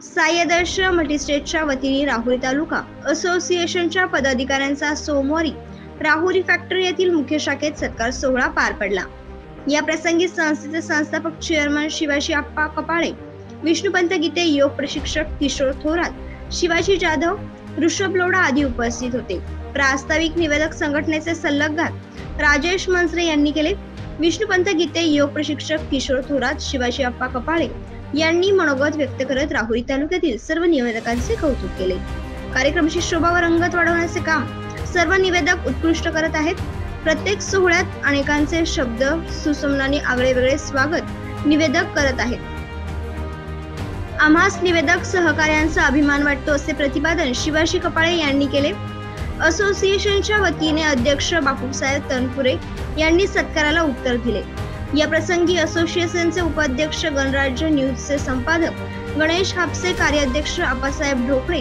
साई आदर्श मल्टीस्टेटच्या वतीने राहुरी तालुका असोसिएशनच्या पदाधिकाऱ्यांचा सोमवारी राहुरी फॅक्टरी येथील मुख्य शाखेत सत्कार सोहळा पार पडला। या प्रसंगी संस्थेचे संस्थापक चेअरमन शिवाजी आप्पा कपाळे, विष्णुपंत गीते, योग प्रशिक्षक किशोर थोरात, शिवाजी जाधव, ऋषभ लोढा आदी उपस्थित होते। प्रास्ताविक निवेदक संघटनेचे सल्लागार राजेश मनसरे यांनी केले। विष्णुपंत गीते, योग प्रशिक्षक किशोर थोरात, शिवाजी आप्पा कपाळे यांनी मनोगत व्यक्त करत राहुरी तालुक्यातील सर्व निवेदकांचे कौतुक केले। कार्यक्रमाची शोभा व रंगत वाढवण्याचे काम सर्व निवेदक उत्कृष्ट करत आहेत। प्रत्येक सोहळ्यात अनेकांचे शब्द सुसमनाने आगळेवेगळे स्वागत निवेदक करत आहेत। आम्हास निवेदक सहकार्यांचा अभिमान वाटतो असे प्रतिपादन शिवाजी कपाळे यांनी केले। असोसिएशनच्या वतीने अध्यक्ष बापूसाहेब तनपुरे यांनी सत्काराला उत्तर दिले। या प्रसंगी असोसिएशनचे उपाध्यक्ष गणराज्य न्यूजचे संपादक गणेश हापसे, कार्याध्यक्ष आप्पासाहेब ढोकळे,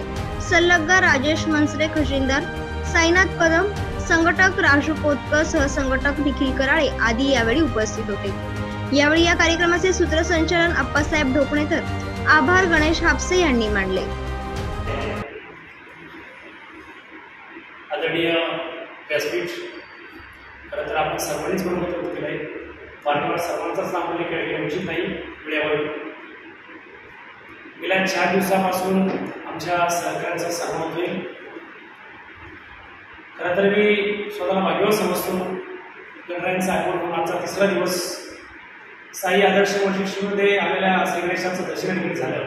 सल्लागार राजेश मनसरे, खजिनदार साईनाथ कदम, संघटक राजू पोतकर, सहसंघटक निखिल कराळे आदी यावेळी उपस्थित होते। यावेळी या कार्यक्रमाचे सूत्रसंचालन आप्पासाहेब ढोकणे तर आभार गणेश हापसे यांनी मानले। आदरणीय व्यासपीठ, खरं तर आपण सर्वांनीच मनोगत केलं आहे। वारंवार सर्वांचाच नाव उल्लेख केला उचित नाही वेळेवर। गेल्या 4 दिवसापासून आमच्या सहकार्यांचा सहमत होईल। खरं तर मी स्वतःला भाग्यवान समजतो। गणरायांचा आगमन होऊन आजचा 3रा दिवस साई आदर्श मल्टीस्टेटमध्ये आलेल्या श्री गणेशाचं दर्शन देखील झालं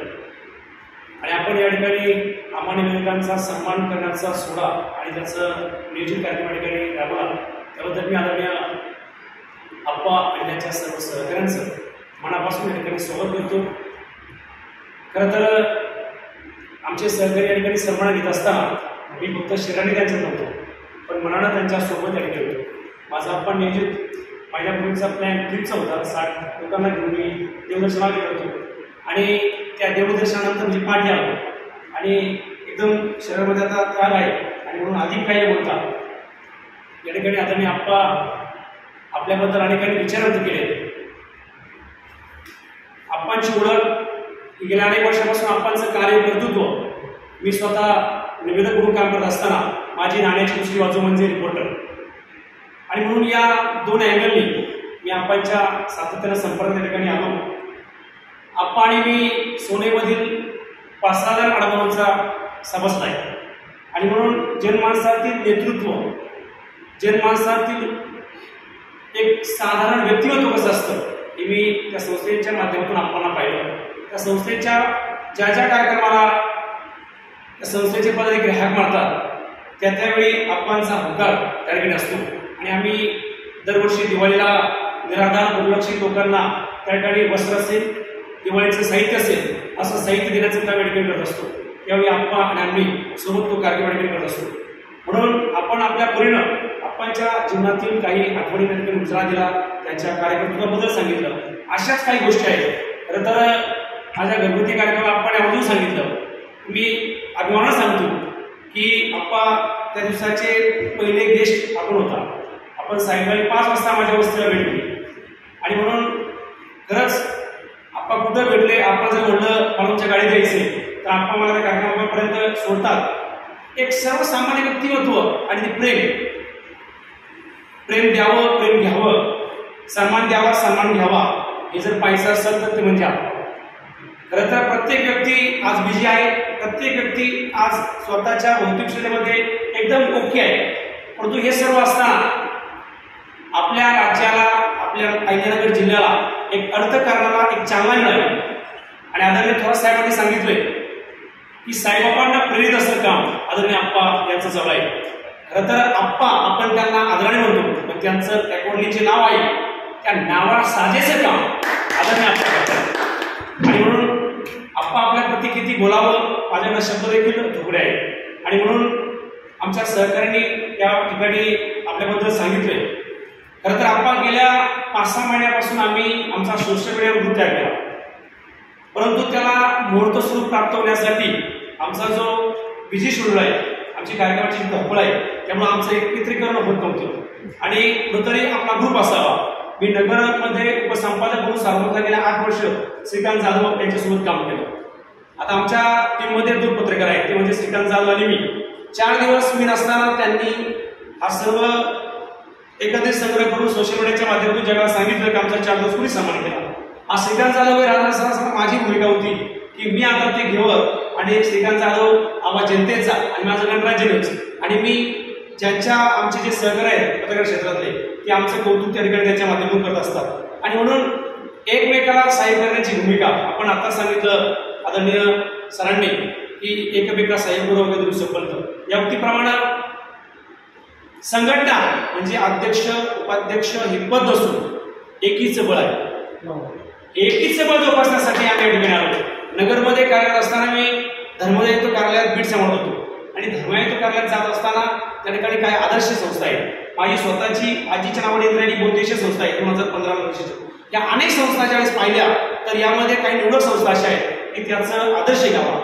आणि आपण या ठिकाणी आम्हा निवेदकांचा सन्मान करण्याचा सोहळा आणि त्याचं नियोजित कार्यक्रम या ठिकाणी राबवला, त्याबद्दल मी आदरणीय आप्पा आणि त्यांच्या सर्व सहकाऱ्यांचं मनापासून या ठिकाणी स्वागत करतो। खरं तर आमचे सहकारी या ठिकाणी सन्मान घेत असताना मी फक्त शरीराने त्यांच्यात नव्हतो, पण मनानं त्यांच्या सोबत या ठिकाणी होतो। माझा आप्पा नियोजित महिन्यापूर्वीचा प्लॅन ट्रिपचा होता। 60 लोकांना घेऊन मी देवदर्शनाला गेलो होतो आणि त्या देवदर्शनानंतर म्हणजे पाठी आलो आणि एकदम शरीरामध्ये आता त्रास आहे आणि म्हणून अधिक काही बोलता या ठिकाणी आदरणीय आप्पा आपल्याबद्दल अनेकांनी विचार केले। आप्पांची ओळख गेल्या अनेक वर्षापासून आप्पांचं कार्य कर्तृत्व मी स्वतः निवेदक म्हणून काम करत असताना माझी नाण्याची दुसरी बाजू म्हणजे रिपोर्टर आणि म्हणून या 2 अँगलनी मी आप्पांच्या सातत्याने संपर्कात ठिकाणी आलो। आप्पा आणि मी सोनेमधील 5,000 अडवणूंचा सभासद आहे आणि म्हणून जनमानसातील नेतृत्व, जनमानसातील एक साधारण व्यक्तिमत्व कसं असतं हे मी त्या संस्थेच्या माध्यमातून आप्पांना पाहिलं। त्या संस्थेच्या ज्या ज्या कार्यक्रमाला त्या संस्थेचे पदाधिकारी हाक मारतात त्यावेळी आप्पांचा होकार त्या ठिकाणी असतो आणि आम्ही दरवर्षी दिवाळीला निराधार दुर्लक्षित लोकांना त्या ठिकाणी वस्त्र असेल, दिवाळीचं साहित्य असेल असं साहित्य देण्याचं काम या ठिकाणी करत असतो। त्यावेळी आप्पा आणि आम्ही सोबत तो कार्यक्रम या ठिकाणी करत असतो। म्हणून आपण आपल्या परीनं आप्पांच्या जीवनातील काही आठवणी त्या ठिकाणी उजाळा दिला, त्यांच्या कार्यकर्त्यांबद्दल सांगितलं। अशाच काही गोष्टी आहेत। खरं तर माझ्या घरगुती कार्यक्रमाला आप्पाने अजून सांगितलं, मी अभिमानानं सांगतो की आप्पा त्या दिवसाचे पहिले गेस्ट आपण होता। आपण सायंकाळी 5 वाजता माझ्या वस्तीला भेटली आणि म्हणून खरंच आप्पा कुठं भेटले, आपण जर म्हणलं पालूच्या गाडीत यायचे तर आप्पा मला त्या कार्यक्रमापर्यंत सोडतात। एक सर्वसामान्य व्यक्तिमत्व आणि ते प्रेम द्यावं, प्रेम घ्यावं, सन्मान द्यावा, सन्मान घ्यावा हे जर पाहिजे असेल तर ते म्हणजे आप्पा। खरं तर प्रत्येक व्यक्ती आज बिझी आहे, प्रत्येक व्यक्ती आज स्वतःच्या भौतिक क्षमतेमध्ये एकदम ओके आहे, परंतु हे सर्व असताना आपल्या राज्याला, आपल्या अहिल्यानगर जिल्ह्याला एक अर्थकारणाला एक चालना मिळाली आणि आदरणीय थोरात साहेबांनी सांगितलंय की साईबाबांना प्रेरित असं काम आदरणीय आप्पा यांचं चालू आहे। खरं तर आप्पा आपण त्यांना आदराने म्हणतो, पण त्यांचं अकॉर्डिंग जे नाव आहे त्या नावाला साजेचं काम आदरणीय आप्पा करतात आणि म्हणून आप्पा आपल्या प्रति किती बोलावं माझ्याकडे शब्द देखील थोडे आहेत आणि म्हणून आमच्या सहकाऱ्यांनी त्या ठिकाणी आपल्याबद्दल सांगितले। खरं तर आप्पा गेल्या 5-6 महिन्यापासून आम्ही आमचा सोशल मीडियावर ग्रुप तयार केला, परंतु त्याला मूर्त स्वरूप प्राप्त होण्यासाठी आमचा जो बिझी शेड्यूल आहे, आमची कार्यक्रमाची धपळ आहे, त्यामुळे आमचं एकत्रीकरण होत नव्हतं आणि कुठेतरी आपला ग्रुप असावा। मी नगरमध्ये उपसंपादक म्हणून सार्वत्रिक गेल्या 8 वर्ष श्रीकांत जाधव यांच्यासोबत काम केलं आता आमच्या टीममध्ये 2 पत्रकार आहेत, ते म्हणजे श्रीकांत जाधव आणि मी. 4 दिवस मी नसताना त्यांनी हा सर्व एकत्रित संग्रह करून सोशल मीडियाच्या माध्यमातून जगाला सांगितलं की आमचा 4 दिवस कुणी सन्मान केला. आज श्रीकांत जाधव राजकारणात माझी भूमिका होती की मी आता ते घेऊन आणि श्रीकांत जाधव आवाज जनतेचा आणि माझं गणराज्य न्यूज आणि मी ज्यांच्या आमचे जे सहकारी आहेत पत्रकार क्षेत्रातले ते आमचं कौतुक त्या ठिकाणी त्यांच्या माध्यमातून करत असतात. आणि म्हणून एकमेकाला सहाय्य करण्याची भूमिका आपण आता सांगितलं आदरणीय सरांनी की एकमेकाला सहाय्य करून तुम्ही सफलता या व्यक्तीप्रमाणे संघटना म्हणजे अध्यक्ष उपाध्यक्ष हे पद नसून एकीचं बळ आहे. एकीचं बळ जोपासण्यासाठी आम्ही या ठिकाणी आलो. नगरमध्ये कार्यरत असताना मी धर्मदायित्व कार्यालयात बीड सांभाळत होतो आणि धर्मदायित्व कार्यालयात जात असताना त्या ठिकाणी काही आदर्श संस्था आहेत. माझी स्वतःची आजीच्या नावाने इंद्रायणी बौद्धिक संस्था आहे 2015 वर्षाची. या अनेक संस्था ज्यावेळेस पाहिल्या तर यामध्ये काही निवडक संस्था अशा आहेत की त्याचं आदर्श घ्यावा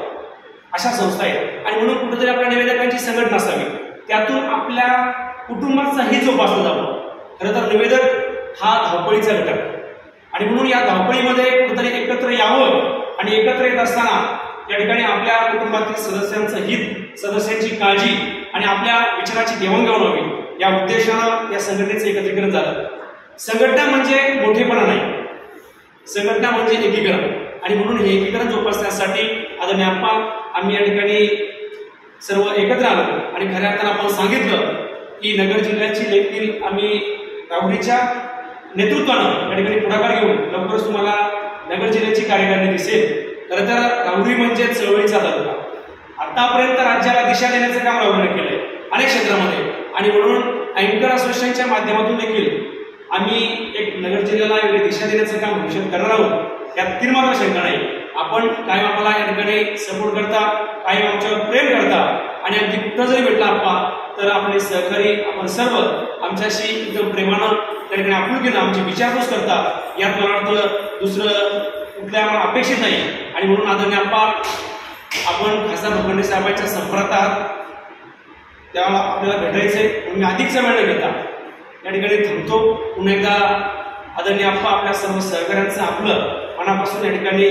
अशा संस्था आहेत. आणि म्हणून कुठेतरी आपल्या निवेदकांची संघटना असावी, त्यातून आपल्या कुटुंबाचा हित जोपासलं जावं. खरं तर निवेदक हा धावपळीचा घटक आणि म्हणून या धावपळीमध्ये कुठेतरी एकत्र यावं आणि एकत्र येत असताना या ठिकाणी आपल्या कुटुंबातील सदस्यांचं हित, सदस्यांची काळजी आणि आपल्या विचाराची देवाणघेवाण व्हावी या उद्देशानं या संघटनेचं एकत्रीकरण झालं. संघटना म्हणजे मोठेपणा नाही, संघटना म्हणजे एकीकरण. आणि म्हणून हे एकीकरण जोपासण्यासाठी आदरणीय आम्ही या ठिकाणी सर्व एकत्र आलो आणि खऱ्या अर्थानं आपण सांगितलं की नगर जिल्ह्याची देखील आम्ही राहुरीच्या नेतृत्वानं या ठिकाणी पुढाकार घेऊन लवकरच तुम्हाला नगर जिल्ह्याची कार्यकारिणी दिसेल. खरं तर राहुरी म्हणजे चळवळीचा तालुका. आतापर्यंत राज्याला दिशा देण्याचं काम राहुरीने केलंय अनेक क्षेत्रामध्ये आणि म्हणून अँकर असोसिएशनच्या माध्यमातून देखील आम्ही एक नगर जिल्ह्याला वेगळी दिशा देण्याचं काम भविष्यात करणार आहोत. यात तीर्मात्र शंका नाही. आपण कायम आम्हाला या ठिकाणी सपोर्ट करता, कायम आमच्यावर प्रेम करता आणि अगदी कुठं जरी भेटला तर आपले सहकारी आपण सर्व आमच्याशी एकदम प्रेमानं त्या ठिकाणी आपुलकीनं आमची विचारपूस करता. यात मला वाटतं दुसरं कुठल्या आम्हाला अपेक्षित नाही. आणि म्हणून आदरणीय आपण खासदार भोकंडे साहेबांच्या संपर्कात आहात, त्यावेळेला आपल्याला भेटायचंय म्हणून मी अधिकचा वेळ न घेता या ठिकाणी थांबतो. पुन्हा एकदा आदरणीय आपल्या सर्व सहकाऱ्यांचं आपलं मनापासून या ठिकाणी